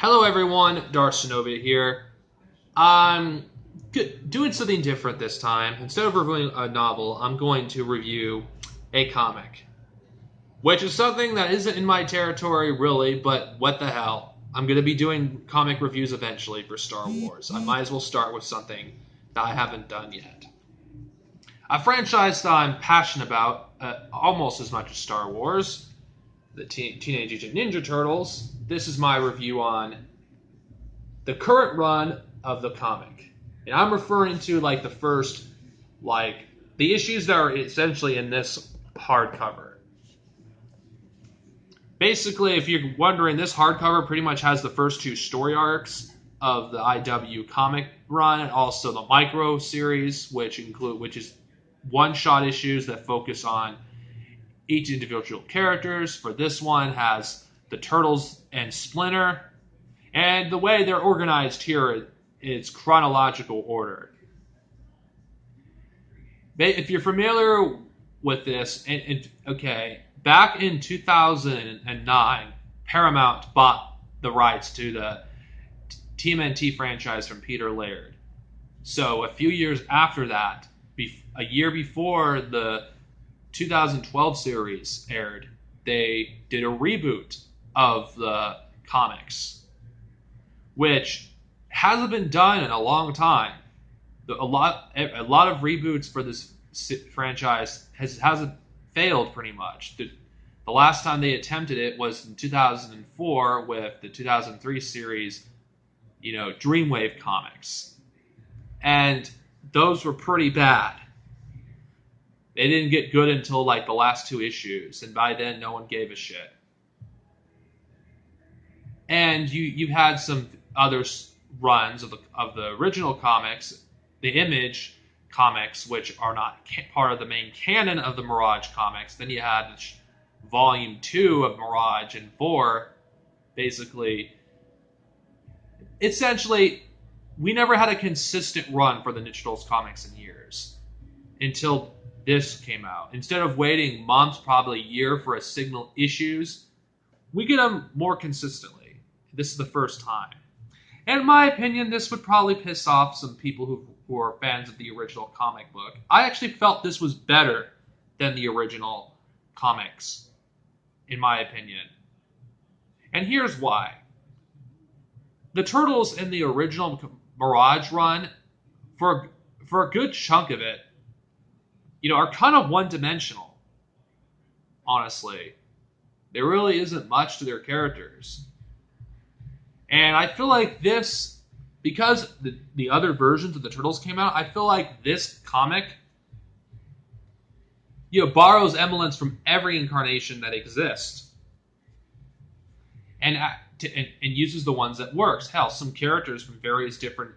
Hello everyone, Darcenovia here. I'm doing something different this time. Instead of reviewing a novel, I'm going to review a comic. Which is something that isn't in my territory really, but what the hell. I'm going to be doing comic reviews eventually for Star Wars. I might as well start with something that I haven't done yet. A franchise that I'm passionate about almost as much as Star Wars, the Teenage Ninja Turtles. This is my review on the current run of the comic. And I'm referring to the first, the issues that are essentially in this hardcover. Basically, if you're wondering, this hardcover pretty much has the first two story arcs of the IW comic run and also the micro series, which is one-shot issues that focus on each individual characters. For this one has the Turtles and Splinter, and the way they're organized here is chronological order. If you're familiar with this, back in 2009, Paramount bought the rights to the TMNT franchise from Peter Laird. So a few years after that, a year before the 2012 series aired, they did a reboot of the comics, which hasn't been done in a long time. A lot of reboots for this franchise hasn't failed pretty much. The last time they attempted it was in 2004 with the 2003 series, Dreamwave comics, and those were pretty bad. They didn't get good until the last two issues, and by then no one gave a shit. And you've had some other runs of the original comics, the Image comics, which are not part of the main canon of the Mirage comics. Then you had Volume 2 of Mirage and 4. Essentially, we never had a consistent run for the Ninja Turtles comics in years until this came out. Instead of waiting months, probably a year for a single issues, we get them more consistently. This is the first time. And in my opinion, this would probably piss off some people who are fans of the original comic book. I actually felt this was better than the original comics, in my opinion. And here's why. The Turtles in the original Mirage run, for a good chunk of it, are kind of one-dimensional, honestly. There really isn't much to their characters. And I feel like this, because the other versions of the Turtles came out, I feel like this comic, borrows elements from every incarnation that exists. And uses the ones that works. Hell, some characters from various different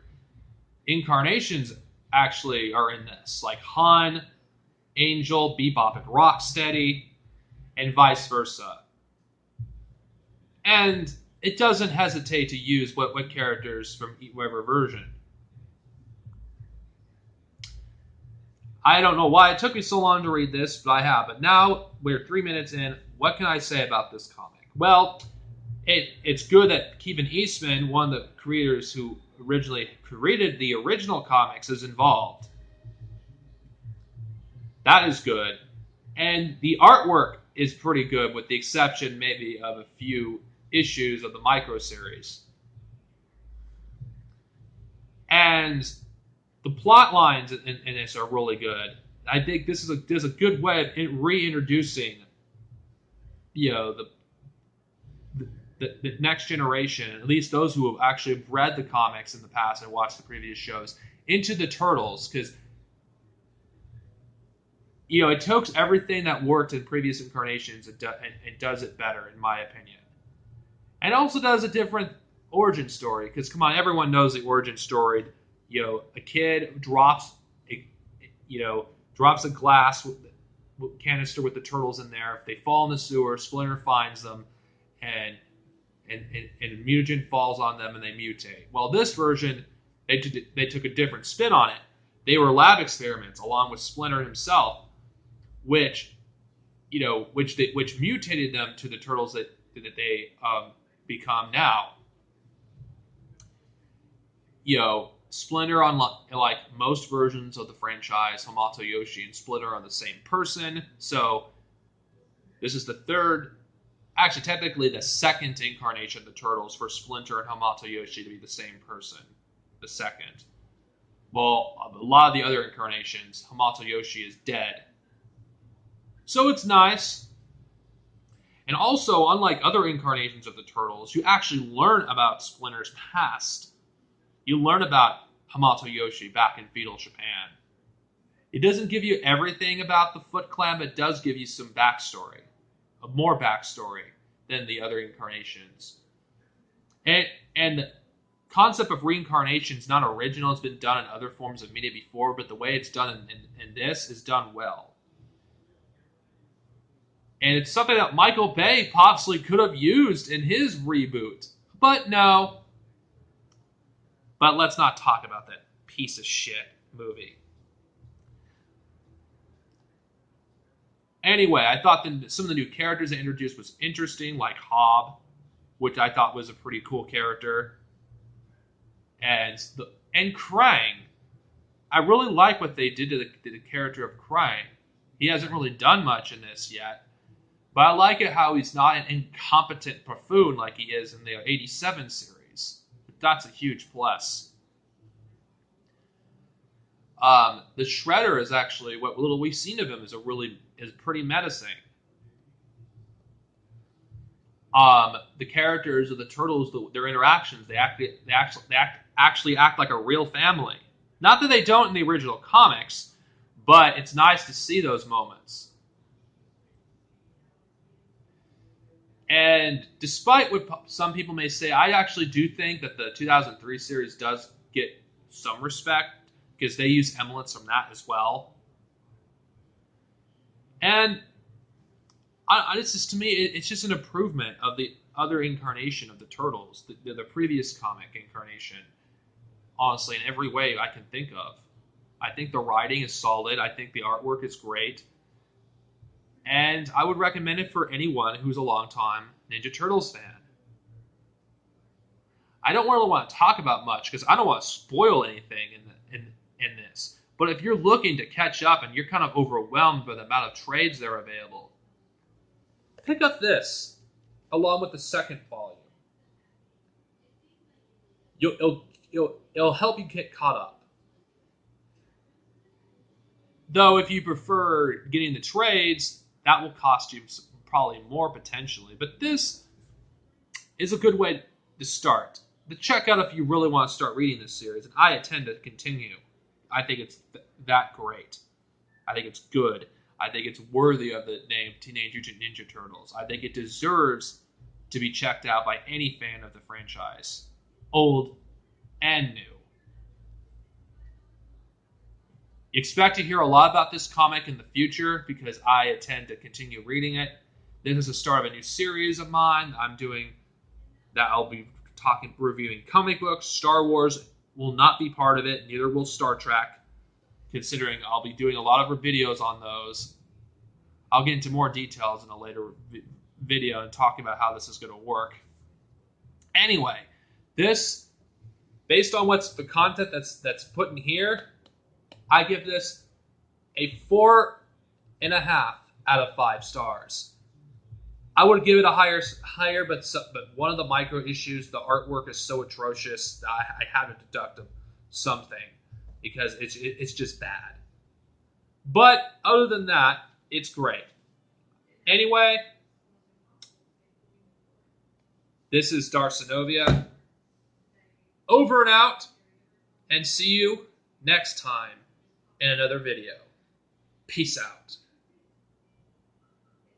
incarnations actually are in this. Like Han, Angel, Bebop, and Rocksteady, and vice versa. And it doesn't hesitate to use what characters from whatever version. I don't know why it took me so long to read this, but I have. But now we're 3 minutes in. What can I say about this comic? Well, it's good that Kevin Eastman, one of the creators who originally created the original comics, is involved. That is good. And the artwork is pretty good, with the exception maybe of a few issues of the micro series. And the plot lines in this are really good. I think this is a good way of reintroducing, the next generation, at least those who have actually read the comics in the past and watched the previous shows, into the Turtles, because it takes everything that worked in previous incarnations and does it better, in my opinion. And also does a different origin story, because come on, everyone knows the origin story. A kid drops a glass canister with the turtles in there. If they fall in the sewer, Splinter finds them, and a mutagen falls on them, and they mutate. Well, this version, they took a different spin on it. They were lab experiments, along with Splinter himself, which mutated them to the turtles that they become now. Splinter on like most versions of the franchise, Hamato Yoshi and Splinter are the same person. So this is the third, actually technically the second incarnation of the Turtles for Splinter and Hamato Yoshi to be the same person. The second. Well, a lot of the other incarnations, Hamato Yoshi is dead. So it's nice. And also, unlike other incarnations of the Turtles, you actually learn about Splinter's past. You learn about Hamato Yoshi back in feudal Japan. It doesn't give you everything about the Foot Clan, but it does give you some backstory. More backstory than the other incarnations. And the concept of reincarnation is not original. It's been done in other forms of media before, but the way it's done in this is done well. And it's something that Michael Bay possibly could have used in his reboot. But no. But let's not talk about that piece of shit movie. Anyway, I thought some of the new characters they introduced was interesting, like Hob, which I thought was a pretty cool character. And Krang. I really like what they did to the character of Krang. He hasn't really done much in this yet. But I like it how he's not an incompetent buffoon like he is in the 87 series. That's a huge plus. The Shredder is actually, what little we've seen of him is pretty menacing. The characters of the Turtles, their interactions, they actually act like a real family. Not that they don't in the original comics, but it's nice to see those moments. And despite what some people may say, I actually do think that the 2003 series does get some respect because they use emulates from that as well. And it's just, to me, it's just an improvement of the other incarnation of the Turtles, the previous comic incarnation. Honestly, in every way I can think of. I think the writing is solid. I think the artwork is great. And I would recommend it for anyone who's a longtime Ninja Turtles fan. I don't really want to talk about much because I don't want to spoil anything in this. But if you're looking to catch up and you're kind of overwhelmed by the amount of trades that are available, pick up along with the second volume. It'll help you get caught up. Though if you prefer getting the trades, that will cost you probably more potentially. But this is a good way to start. To check out if you really want to start reading this series. And I intend to continue. I think it's that great. I think it's good. I think it's worthy of the name Teenage Mutant Ninja Turtles. I think it deserves to be checked out by any fan of the franchise. Old and new. Expect to hear a lot about this comic in the future because I intend to continue reading it. This is the start of a new series of mine I'm doing that I'll be reviewing comic books. Star Wars will not be part of it, neither will Star Trek, considering I'll be doing a lot of videos on those. I'll get into more details in a later video and talking about how this is going to work. Anyway, this, based on what's the content that's put in here, I give this a 4.5 out of 5 stars. I would give it a higher, but one of the micro issues, the artwork is so atrocious that I had to deduct something because it's just bad. But other than that, it's great. Anyway, this is Darcenovia. Over and out, and see you next time in another video. Peace out.